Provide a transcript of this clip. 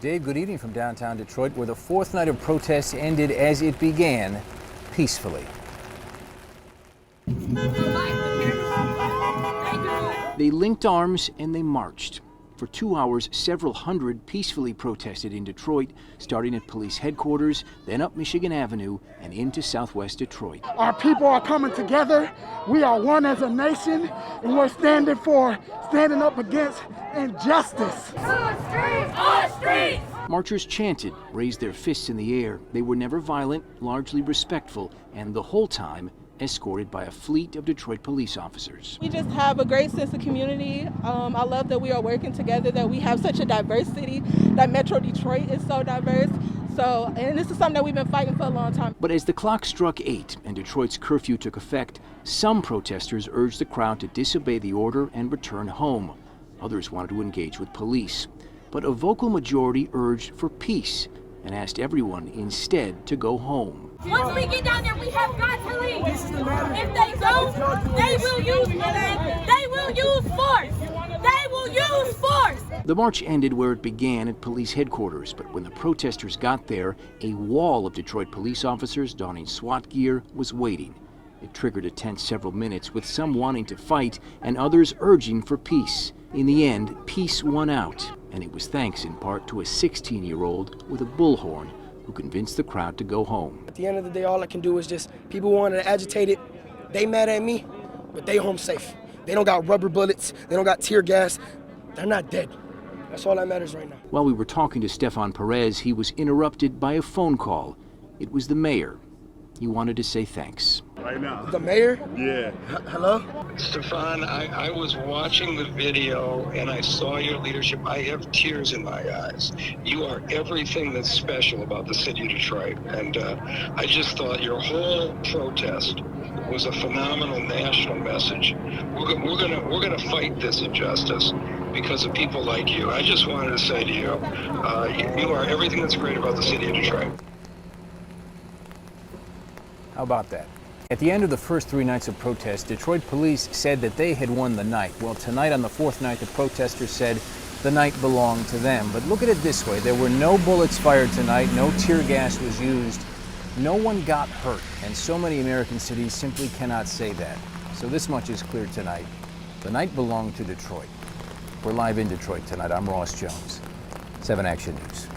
Dave, good evening from downtown Detroit, where the fourth night of protests ended as it began, peacefully. They linked arms and they marched. For 2 hours, several hundred peacefully protested in Detroit, starting at police headquarters, then up Michigan Avenue and into southwest Detroit. Our people are coming together. We are one as a nation, and we're standing up against injustice. On streets! On streets! Marchers chanted, raised their fists in the air. They were never violent, largely respectful, and the whole time escorted by a fleet of Detroit police officers. We just have a great sense of community. I love that we are working together, that we have such a diverse city, that Metro Detroit is so diverse. And this is something that we've been fighting for a long time. But as the clock struck 8 and Detroit's curfew took effect, some protesters urged the crowd to disobey the order and return home. Others wanted to engage with police. But a vocal majority urged for peace and asked everyone instead to go home. Once we get down there, we have got to leave. If they don't, they will use force. They will use force. The march ended where it began, at police headquarters, but when the protesters got there, a wall of Detroit police officers donning SWAT gear was waiting. It triggered a tense several minutes, with some wanting to fight and others urging for peace. In the end, peace won out, and it was thanks in part to a 16-year-old with a bullhorn who convinced the crowd to go home. At the end of the day, all I can do is just, people wanted to agitate it, they mad at me, but they home safe. They don't got rubber bullets, they don't got tear gas, they're not dead. That's all that matters right now. While we were talking to STEFAN PEREZ, he was interrupted by a phone call. It was the mayor. He wanted to say thanks. Right now. The mayor? Yeah. Hello? Stefan, I was watching the video and I saw your leadership. I have tears in my eyes. You are everything that's special about the city of Detroit. And I just thought your whole protest was a phenomenal national message. We're gonna fight this injustice because of people like you. I just wanted to say to you, you are everything that's great about the city of Detroit. How about that? At the end of the first 3 nights of protest, Detroit police said that they had won the night. Well, tonight on the fourth night, the protesters said the night belonged to them. But look at it this way. There were no bullets fired tonight. No tear gas was used. No one got hurt. And so many American cities simply cannot say that. So this much is clear tonight. The night belonged to Detroit. We're live in Detroit tonight. I'm Ross Jones, 7 Action News.